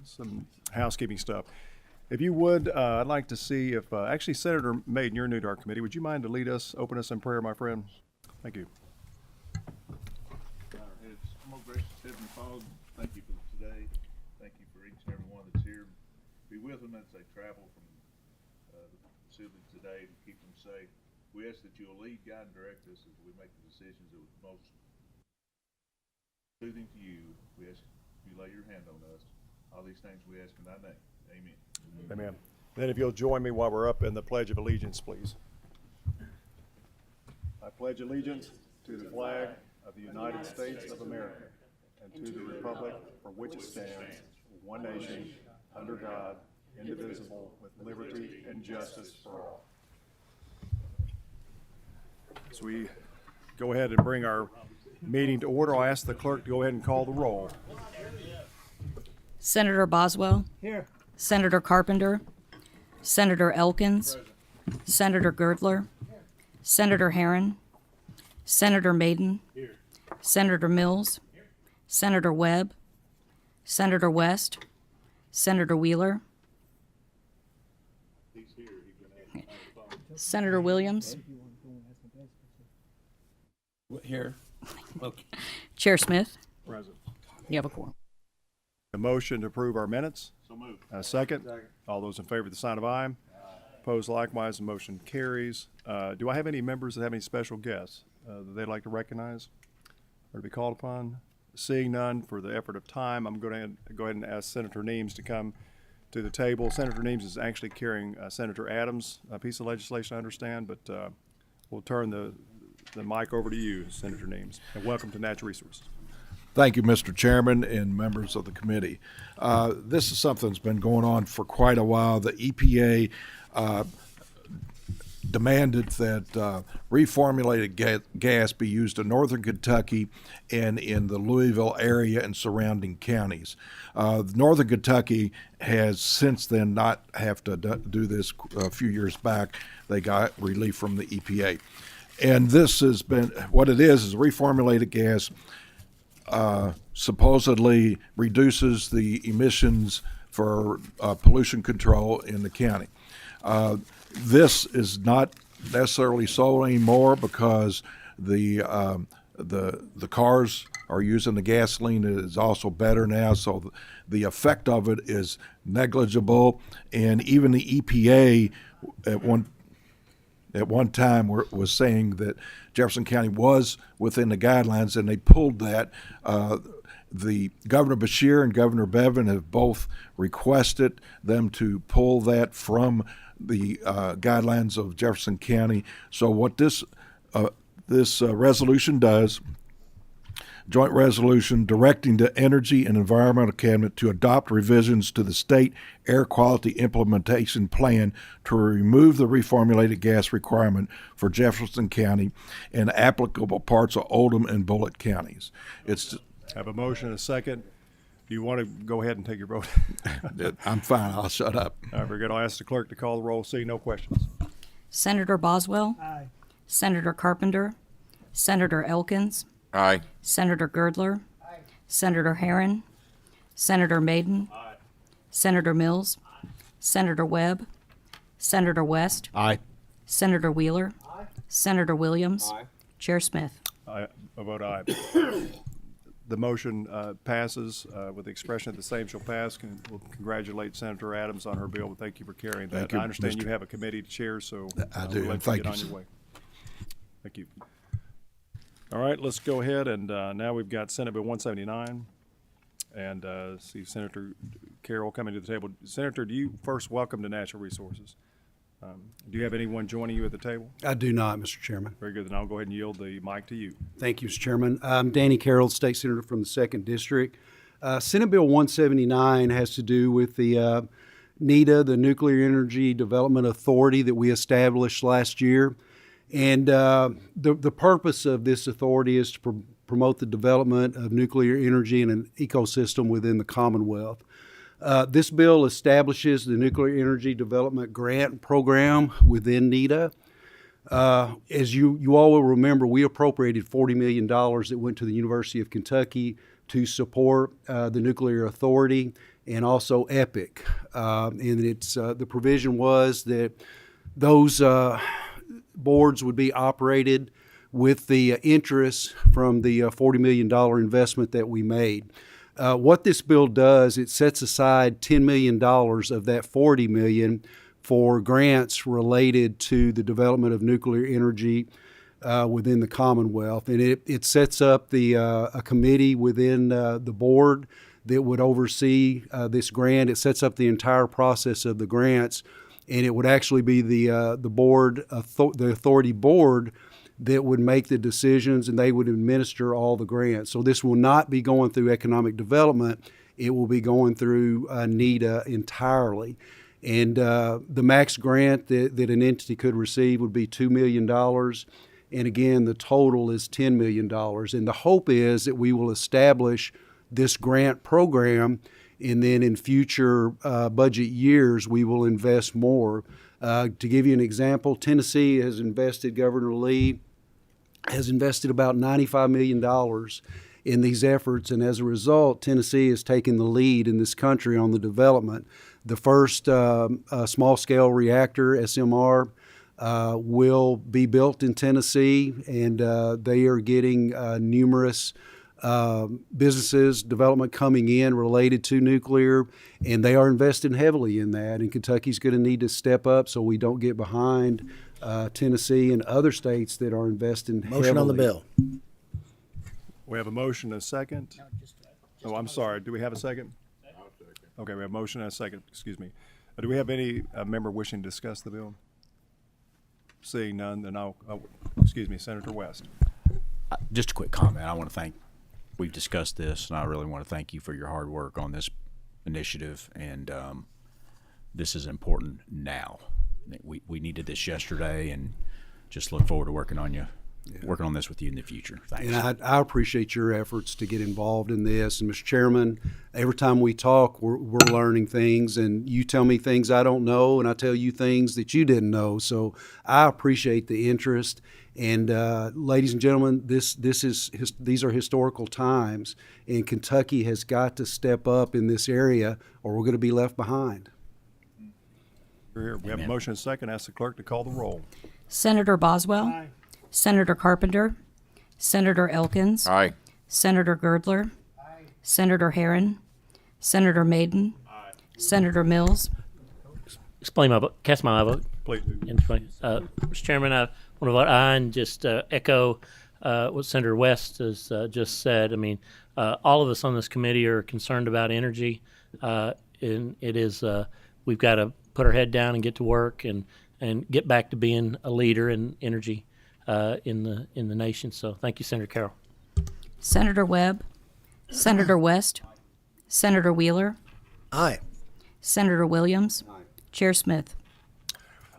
some housekeeping stuff. If you would, I'd like to see if, actually, Senator Maiden, you're new to our committee. Would you mind to lead us, open us in prayer, my friend? Thank you. Our heads, most gracious Heavenly Father, thank you for today. Thank you for each and every one that's here. Be with them as they travel from the facility today to keep them safe. We ask that you'll lead, guide, and direct us as we make the decisions that would most soothing to you. We ask you lay your hand on us. All these things we ask in thy name. Amen. Amen. Then if you'll join me while we're up in the Pledge of Allegiance, please. I pledge allegiance to the flag of the United States of America and to the republic for which it stands, one nation, under God, indivisible, with liberty and justice for all. So we go ahead and bring our meeting to order. I'll ask the clerk to go ahead and call the roll. Senator Boswell. Here. Senator Carpenter. Senator Elkins. Senator Girdler. Senator Herron. Senator Maiden. Senator Mills. Senator Webb. Senator West. Senator Wheeler. Senator Williams. Here. Okay. Chair Smith. Present. You have a quorum. A motion to approve our minutes. So moved. A second. All those in favor, the sign of aye. Opposed likewise, the motion carries. Do I have any members that have any special guests that they'd like to recognize or to be called upon? Seeing none, for the effort of time, I'm going to go ahead and ask Senator Nemes to come to the table. Senator Nemes is actually carrying Senator Adams' piece of legislation, I understand, but we'll turn the mic over to you, Senator Nemes, and welcome to Natural Resources. Thank you, Mr. Chairman and members of the committee. This is something that's been going on for quite a while. The EPA demanded that reformulated gas be used in northern Kentucky and in the Louisville area and surrounding counties. Northern Kentucky has since then not have to do this. A few years back, they got relief from the EPA. And this has been, what it is reformulated gas supposedly reduces the emissions for pollution control in the county. This is not necessarily sold anymore because the cars are using the gasoline. It is also better now, so the effect of it is negligible. And even the EPA at one time was saying that Jefferson County was within the guidelines, and they pulled that. The Governor Beshear and Governor Bevin have both requested them to pull that from the guidelines of Jefferson County. So what this resolution does, joint resolution directing the Energy and Environmental Cabinet to adopt revisions to the state air quality implementation plan to remove the reformulated gas requirement for Jefferson County and applicable parts of Oldham and Bullitt counties. It's Have a motion and a second. Do you want to go ahead and take your vote? I'm fine. I'll shut up. All right, very good. I'll ask the clerk to call the roll. Seeing no questions. Senator Boswell. Aye. Senator Carpenter. Senator Elkins. Aye. Senator Girdler. Senator Herron. Senator Maiden. Senator Mills. Senator Webb. Senator West. Aye. Senator Wheeler. Senator Williams. Chair Smith. I vote aye. The motion passes with the expression that the same shall pass. We'll congratulate Senator Adams on her bill, but thank you for carrying that. Thank you, I understand Mr. you have a committee to chair, so I we'll do, let and thank get on you, your sir. way. Thank you. All right, let's go ahead, and now we've got Senate Bill 179, and see Senator Carroll coming to the table. Senator, do you first welcome to Natural Resources? Do you have anyone joining you at the table? I do not, Mr. Chairman. Very good, then I'll go ahead and yield the mic to you. Thank you, Mr. Chairman. I'm Danny Carroll, State Senator from the 2nd District. Senate Bill 179 has to do with the NEDA, the Nuclear Energy Development Authority that we established last year. And the purpose of this authority is to promote the development of nuclear energy and an ecosystem within the Commonwealth. This bill establishes the Nuclear Energy Development Grant Program within NEDA. As you all will remember, we appropriated $40 million that went to the University of Kentucky to support the Nuclear Authority. and also Epic. And it's the provision was that those boards would be operated with the interest from the $40 million investment that we made. What this bill does, it sets aside $10 million of that $40 million for grants related to the development of nuclear energy within the Commonwealth. And it sets up a committee within the board that would oversee this grant. It sets up the entire process of the grants, and it would actually be the board, the authority board, that would make the decisions, and they would administer all the grants. So this will not be going through economic development. It will be going through NEDA entirely. And the max grant that an entity could receive would be $2 million. And again, the total is $10 million. And the hope is that we will establish this grant program, and then in future budget years, we will invest more. To give you an example, Tennessee has invested, Governor Lee has invested about $95 million in these efforts, and as a result, Tennessee has taken the lead in this country on the development. The first small-scale reactor, SMR, will be built in Tennessee, and they are getting numerous businesses, development coming in related to nuclear, and they are investing heavily in that. And Kentucky's going to need to step up so we don't get behind Tennessee and other states that are investing heavily. Motion on the bill. We have a motion and a second. Oh, I'm sorry. Do we have a second? Okay, we have a motion and a second. Excuse me. Do we have any member wishing to discuss the bill? Seeing none, then excuse me, Senator West. Just a quick comment. I want to we've discussed this, and I really want to thank you for your hard work on this initiative, and this is important now. We needed this yesterday, and just look forward to working on this with you in the future. Thanks. And I appreciate your efforts to get involved in this. And Mr. Chairman, every time we talk, we're learning things, and you tell me things I don't know, and I tell you things that you didn't know. So I appreciate the interest. And ladies and gentlemen, these are historical times, and Kentucky has got to step up in this area, or we're going to be left behind. Here, we have a motion and a second. Ask the clerk to call the roll. Senator Boswell. Senator Carpenter. Senator Elkins. Aye. Senator Girdler. Senator Herron. Senator Maiden. Senator Mills. Explain my vote. Cast my vote. Please do. Mr. Chairman, I want to vote aye and just echo what Senator West has just said. I mean, all of us on this committee are concerned about energy, and it is we've got to put our head down and get to work and get back to being a leader in energy in the nation. So thank you, Senator Carroll. Senator Webb. Senator West. Senator Wheeler. Aye. Senator Williams. Chair Smith.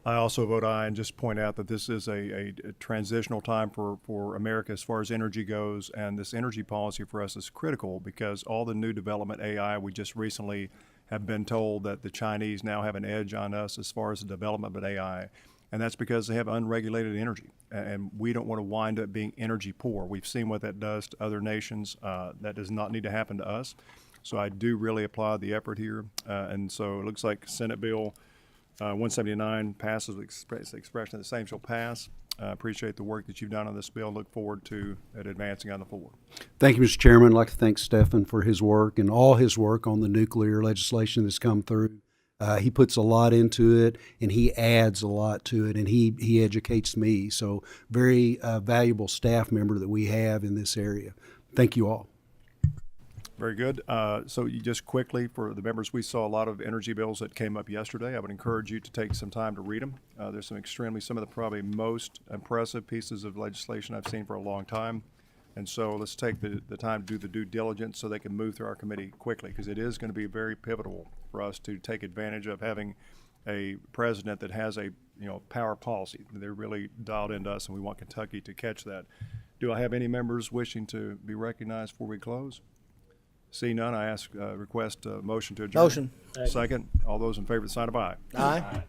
I also vote aye, and just point out that this is a transitional time for America as far as energy goes, and this energy policy for us is critical because all the new development AI, we just recently have been told that the Chinese now have an edge on us as far as the development of AI, and that's because they have unregulated energy, and we don't want to wind up being energy poor. We've seen what that does to other nations. That does not need to happen to us. So I do really applaud the effort here, and so it looks like Senate Bill 179 passes with the expression that the same shall pass. Appreciate the work that you've done on this bill. Look forward to it advancing on the floor. Thank you, Mr. Chairman. I'd like to thank Stephen for his work and all his work on the nuclear legislation that's come through. He puts a lot into it, and he adds a lot to it, and he educates me. So very valuable staff member that we have in this area. Thank you all. Very good. So you just quickly, for the members, we saw a lot of energy bills that came up yesterday. I would encourage you to take some time to read them. There's some some of the probably most impressive pieces of legislation I've seen for a long time. And so let's take the time to do the due diligence so they can move through our committee quickly, because it is going to be very pivotal for us to take advantage of having a president that has a power policy. They're really dialed into us, and we want Kentucky to catch that. Do I have any members wishing to be recognized before we close? See none, I request a motion to adjourn. Motion. Second. All those in favor, sign of aye. Aye.